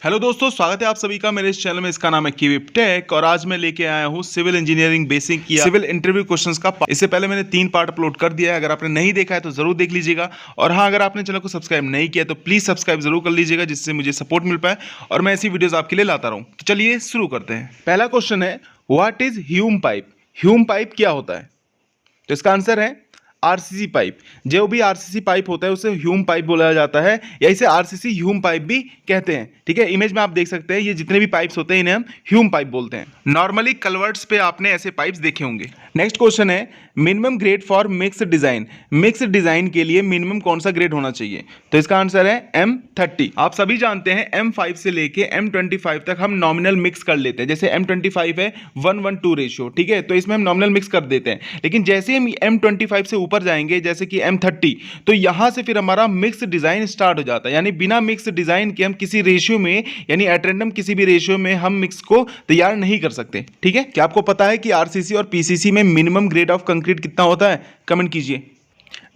Hello दोस्तों, स्वागत है आप सभी का मेरे इस चैनल में। इसका नाम है कीविप टेक और आज मैं लेके आया हूँ सिविल इंजीनियरिंग बेसिक या सिविल इंटरव्यू क्वेश्चंस का इससे पहले मैंने 3 पार्ट अपलोड कर दिया है। अगर आपने नहीं देखा है तो जरूर देख लीजिएगा। और हाँ, अगर आपने चैनल को सब्सक्राइब नहीं किया तो प्लीज सब्सक्राइब जरूर कर लीजिएगा, जिससे मुझे सपोर्ट मिल पाए और मैं ऐसी वीडियोज आपके लिए लाता रहूँ। तो चलिए शुरू करते हैं। पहला क्वेश्चन है, what is Hume pipe? Hume pipe क्या होता है? तो इसका आंसर है आरसीसी पाइप। जो भी आरसीसी पाइप होता है उसे ह्यूम पाइप बोला जाता है, या इसे आरसीसी ह्यूम पाइप भी कहते हैं। ठीक है, इमेज में आप देख सकते हैं ये जितने भी पाइप्स होते हैं इन्हें हम ह्यूम पाइप बोलते हैं। नॉर्मली कलवर्ट्स पे आपने ऐसे पाइप्स देखे होंगे। नेक्स्ट क्वेश्चन है, minimum grade for mixed design. Mixed design के लिए मिनिमम कौन सा ग्रेड होना चाहिए? तो इसका आंसर है M30। आप सभी जानते हैं M5 से लेके M25 तक हम नॉमिनल मिक्स कर लेते हैं। जैसे M25 है 1:2 रेशियो, ठीक है, तो इसमें हम नॉमिनल मिक्स कर देते हैं। लेकिन जैसे हम M25 से ऊपर जाएंगे जैसे कि M30, तो यहां से फिर हमारा मिक्स डिजाइन स्टार्ट हो जाता है। यानी बिना मिक्स डिजाइन के हम किसी रेशियो में, यानी एट रैंडम किसी भी रेशियो में हम मिक्स को तैयार नहीं कर सकते। ठीक है, क्या आपको पता है कि आरसीसी और पीसीसी में मिनिमम ग्रेड ऑफ कंक्रीट कितना होता है? कमेंट कीजिए।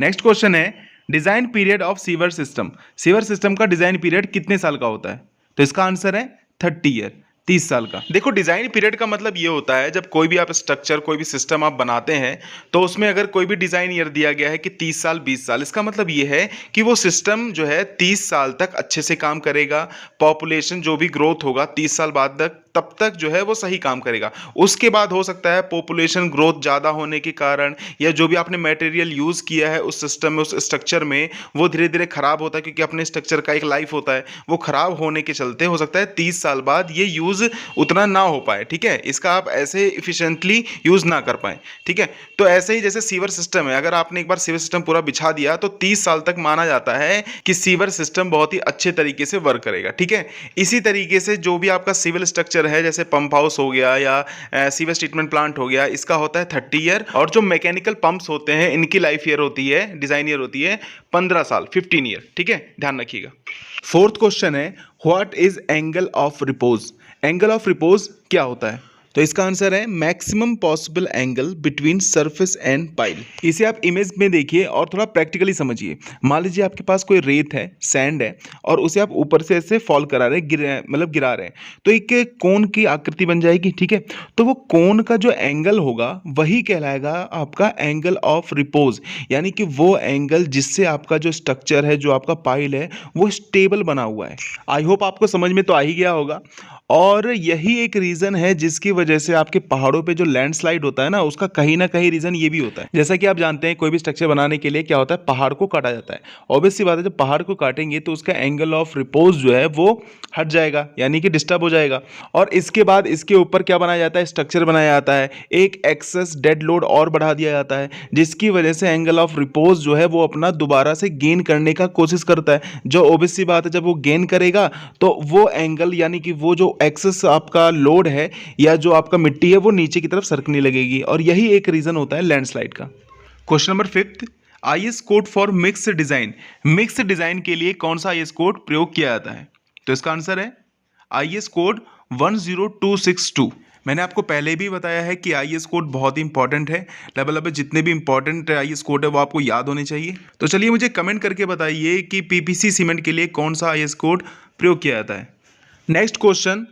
नेक्स्ट क्वेश्चन है, design period of sewer system. Sewer system का डिजाइन पीरियड कितने साल का होता है? तो इसका आंसर है 30 ईयर, 30 साल का। देखो, डिजाइन पीरियड का मतलब ये होता है जब कोई भी आप स्ट्रक्चर, कोई भी सिस्टम आप बनाते हैं तो उसमें अगर कोई भी डिजाइन ईयर दिया गया है कि 30 साल 20 साल, इसका मतलब ये है कि वो सिस्टम जो है 30 साल तक अच्छे से काम करेगा। पॉपुलेशन जो भी ग्रोथ होगा 30 साल बाद तक, तब तक जो है वो सही काम करेगा। उसके बाद हो सकता है पॉपुलेशन ग्रोथ ज़्यादा होने के कारण या जो भी आपने मटेरियल यूज़ किया है उस सिस्टम में, उस स्ट्रक्चर में, वो धीरे धीरे खराब होता है, क्योंकि अपने स्ट्रक्चर का एक लाइफ होता है। वो खराब होने के चलते हो सकता है 30 साल बाद ये यूज़ उतना ना हो पाए। ठीक है, इसका आप ऐसे इफिशिएंटली यूज़ ना कर पाए। ठीक है, तो ऐसे ही जैसे सीवर सिस्टम है, अगर आपने एक बार सीवर सिस्टम पूरा बिछा दिया तो 30 साल तक माना जाता है कि सीवर सिस्टम बहुत ही अच्छे तरीके से वर्क करेगा। ठीक है, इसी तरीके से जो भी आपका सिविल स्ट्रक्चर है, जैसे पंप हाउस हो गया या सीवेज ट्रीटमेंट प्लांट हो गया, इसका होता है 30 ईयर। और जो मैकेनिकल पंप्स होते हैं इनकी लाइफ ईयर होती है, डिजाइन ईयर होती है 15 साल, 15 ईयर। ठीक है, ध्यान रखिएगा। फोर्थ क्वेश्चन है, what is angle of repose? Angle of repose क्या होता है? तो इसका आंसर है maximum possible angle between surface and pile. इसे आप इमेज में देखिए और थोड़ा प्रैक्टिकली समझिए। मान लीजिए आपके पास कोई रेत है, सैंड है, और उसे आप ऊपर से ऐसे फॉल करा रहे हैं, मतलब गिरा रहे हैं, तो एक कोन की आकृति बन जाएगी। ठीक है, तो वो कोन का जो एंगल होगा वही कहलाएगा आपका एंगल ऑफ रिपोज। यानी कि वो एंगल जिससे आपका जो स्ट्रक्चर है, जो आपका पाइल है, वो स्टेबल बना हुआ है। आई होप आपको समझ में तो आ ही गया होगा। और यही एक रीज़न है जिसकी वजह से आपके पहाड़ों पे जो लैंडस्लाइड होता है ना, उसका कहीं ना कहीं रीज़न ये भी होता है। जैसा कि आप जानते हैं कोई भी स्ट्रक्चर बनाने के लिए क्या होता है, पहाड़ को काटा जाता है। ऑब्वियस सी बात है, जब पहाड़ को काटेंगे तो उसका एंगल ऑफ रिपोज जो है वो हट जाएगा, यानी कि डिस्टर्ब हो जाएगा। और इसके बाद इसके ऊपर क्या बनाया जाता है, स्ट्रक्चर बनाया जाता है, एक एक्सेस डेड लोड और बढ़ा दिया जाता है, जिसकी वजह से एंगल ऑफ रिपोज जो है वो अपना दोबारा से गेन करने का कोशिश करता है। जो ऑब्वियस सी बात है, जब वो गेन करेगा तो वो एंगल, यानी कि वो जो एक्सेस आपका लोड है या जो आपका मिट्टी है, वो नीचे की तरफ सरकने लगेगी। और यही एक रीजन होता है लैंडस्लाइड का। Question number 5, IS code for mixed design. Mixed design के लिए कौन सा आईएस कोड प्रयोग किया जाता है? तो इसका आंसर है आईएस कोड 10262। मैंने आपको पहले भी बताया है कि आईएस कोड बहुत ही इंपॉर्टेंट है। लेवल पे जितने भी इंपॉर्टेंट आईएस कोड है वो आपको याद होने चाहिए। तो चलिए मुझे कमेंट करके बताइए कि पीपीसी सीमेंट के लिए कौन सा आईएस कोड प्रयोग किया जाता है। Next question,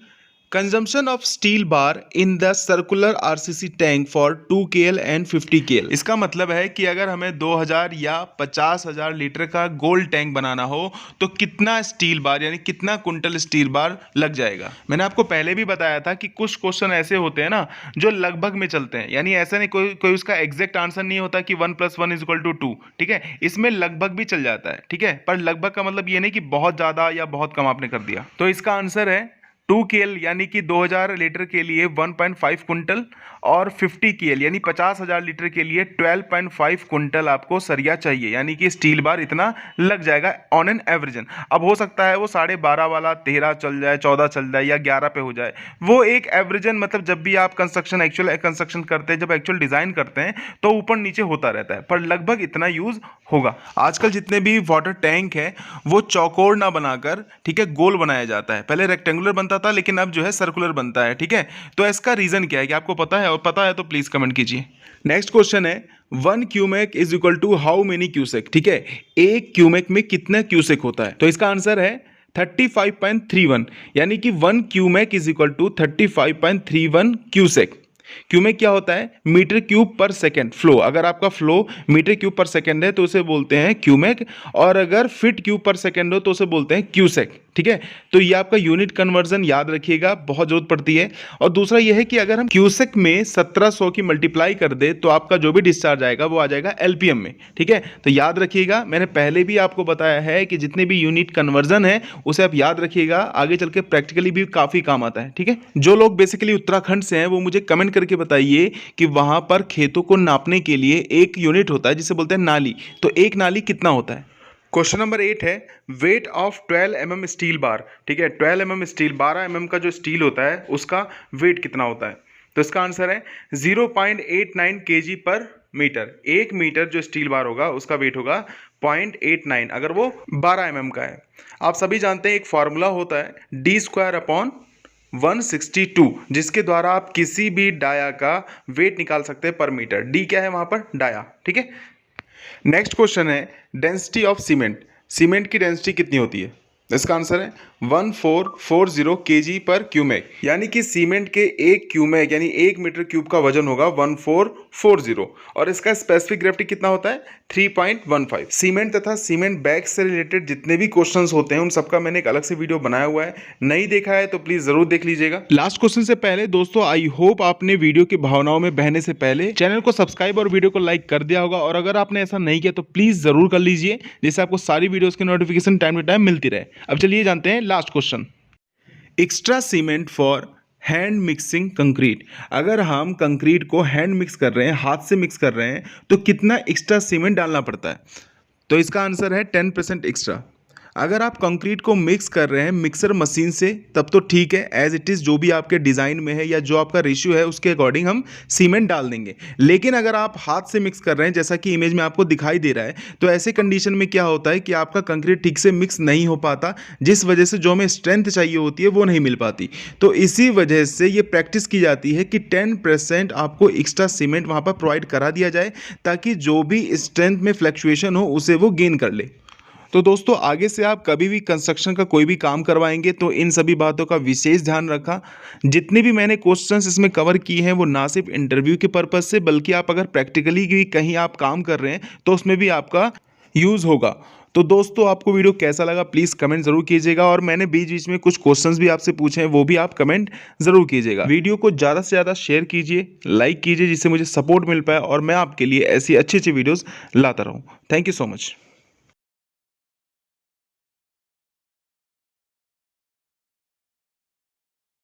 consumption of steel bar in the circular RCC tank for 2 KL and 50 KL। इसका मतलब है कि अगर हमें 2000 या 50,000 लीटर का गोल्ड टैंक बनाना हो तो कितना स्टील बार, यानी कितना कुंटल स्टील बार लग जाएगा। मैंने आपको पहले भी बताया था कि कुछ क्वेश्चन ऐसे होते हैं ना जो लगभग में चलते हैं, यानी ऐसा नहीं कोई उसका एग्जैक्ट आंसर नहीं होता कि 1 + 1 = 2। ठीक है, इसमें लगभग भी चल जाता है। ठीक है, पर लगभग का मतलब ये नहीं कि बहुत ज़्यादा या बहुत कम आपने कर दिया। तो इसका आंसर है 2 KL यानी कि 2000 लीटर के लिए 1.5 कुंटल, और 50 KL यानी 50,000 लीटर के लिए 12.5 कुंटल आपको सरिया चाहिए, यानी कि स्टील बार इतना लग जाएगा ऑन एन एवरेजन। अब हो सकता है वो 12.5 वाला 13 चल जाए, 14 चल जाए या 11 पे हो जाए। वो एक एवरेजन, मतलब जब भी आप एक्चुअल कंस्ट्रक्शन करते हैं, जब एक्चुअल डिज़ाइन करते हैं तो ऊपर नीचे होता रहता है, पर लगभग इतना यूज़ होगा। आजकल जितने भी वाटर टैंक है वो चौकोर ना बनाकर, ठीक है, गोल बनाया जाता है। पहले रेक्टेंगुलर बनता था लेकिन अब जो है सर्कुलर बनता है। ठीक है, तो इसका रीजन क्या है कि आपको पता है? और पता है तो प्लीज कमेंट कीजिए। नेक्स्ट क्वेश्चन है, 1 cumec is equal to how many cusec. ठीक है, एक क्यूमेक में कितना क्यूसेक होता है? तो इसका आंसर है 35.31, यानी कि 1 cumec is equal to 35.31 cusec. Cumec क्या होता है? मीटर क्यूब पर सेकंड फ्लो। अगर आपका फ्लो मीटर क्यूब पर सेकंड है तो उसे बोलते हैं क्यूमेक, और अगर फीट क्यूब पर सेकंड हो तो उसे बोलते हैं क्यूसेक। ठीक है, तो ये आपका यूनिट कन्वर्जन याद रखिएगा, बहुत जरूरत पड़ती है। और दूसरा ये है कि अगर हम क्यूसेक में 1700 की मल्टीप्लाई कर दे तो आपका जो भी डिस्चार्ज आएगा वो आ जाएगा एलपीएम में। ठीक है, तो याद रखिएगा, मैंने पहले भी आपको बताया है कि जितने भी यूनिट कन्वर्जन है उसे आप याद रखिएगा, आगे चल के प्रैक्टिकली भी काफ़ी काम आता है। ठीक है, जो लोग बेसिकली उत्तराखंड से हैं वो मुझे कमेंट करके बताइए कि वहां पर खेतों को नापने के लिए एक यूनिट होता है जिसे बोलते हैं नाली, तो एक नाली कितना होता है? क्वेश्चन नंबर 8 है weight of 12 mm steel bar. ठीक है, 12 mm स्टील, 12 mm का जो स्टील होता है उसका वेट कितना होता है? तो इसका आंसर है 0.89 kg पर मीटर। 1 मीटर जो स्टील बार होगा उसका वेट होगा 0.89 अगर वो 12 mm का है। आप सभी जानते हैं एक फॉर्मूला होता है d²/162, जिसके द्वारा आप किसी भी डाया का वेट निकाल सकते हैं पर मीटर। डी क्या है वहां पर? डाया। ठीक है, नेक्स्ट क्वेश्चन है डेंसिटी ऑफ सीमेंट। सीमेंट की डेंसिटी कितनी होती है? इसका आंसर है 1440 kg पर क्यूमेक, यानी कि सीमेंट के एक क्यूमेक यानी 1 मीटर क्यूब का वजन होगा 1440, और इसका स्पेसिफिक ग्रेविटी कितना होता है? 3.15। सीमेंट तथा सीमेंट बैग से रिलेटेड जितने भी क्वेश्चंस होते हैं उन सबका मैंने एक अलग से वीडियो बनाया हुआ है, नहीं देखा है तो प्लीज जरूर देख लीजिएगा। लास्ट क्वेश्चन से पहले दोस्तों, आई होप आपने वीडियो की भावनाओं में बहने से पहले चैनल को सब्सक्राइब और वीडियो को लाइक कर दिया होगा, और अगर आपने ऐसा नहीं किया तो प्लीज जरूर कर लीजिए, जिससे आपको सारी वीडियोस की नोटिफिकेशन टाइम टू टाइम मिलती रहे। अब चलिए जानते हैं last question. Extra cement for hand mixing concrete. अगर हम कंक्रीट को हैंड मिक्स कर रहे हैं, हाथ से मिक्स कर रहे हैं, तो कितना एक्स्ट्रा सीमेंट डालना पड़ता है? तो इसका आंसर है 10% एक्स्ट्रा। अगर आप कंक्रीट को मिक्स कर रहे हैं मिक्सर मशीन से तब तो ठीक है, एज इट इज़ जो भी आपके डिज़ाइन में है या जो आपका रेशियो है उसके अकॉर्डिंग हम सीमेंट डाल देंगे। लेकिन अगर आप हाथ से मिक्स कर रहे हैं जैसा कि इमेज में आपको दिखाई दे रहा है, तो ऐसे कंडीशन में क्या होता है कि आपका कंक्रीट ठीक से मिक्स नहीं हो पाता, जिस वजह से जो हमें स्ट्रेंथ चाहिए होती है वो नहीं मिल पाती। तो इसी वजह से ये प्रैक्टिस की जाती है कि 10% आपको एक्स्ट्रा सीमेंट वहाँ पर प्रोवाइड करा दिया जाए, ताकि जो भी स्ट्रेंथ में फ्लक्चुएशन हो उसे वो गेन कर ले। तो दोस्तों, आगे से आप कभी भी कंस्ट्रक्शन का कोई भी काम करवाएंगे तो इन सभी बातों का विशेष ध्यान रखा। जितने भी मैंने क्वेश्चंस इसमें कवर किए हैं वो ना सिर्फ इंटरव्यू के पर्पज़ से, बल्कि आप अगर प्रैक्टिकली भी कहीं आप काम कर रहे हैं तो उसमें भी आपका यूज़ होगा। तो दोस्तों, आपको वीडियो कैसा लगा प्लीज़ कमेंट ज़रूर कीजिएगा, और मैंने बीच बीच में कुछ क्वेश्चंस भी आपसे पूछे हैं वो भी आप कमेंट ज़रूर कीजिएगा। वीडियो को ज़्यादा से ज़्यादा शेयर कीजिए, लाइक कीजिए, जिससे मुझे सपोर्ट मिल पाए और मैं आपके लिए ऐसी अच्छी अच्छी वीडियोज़ लाता रहूँ। Thank you so much.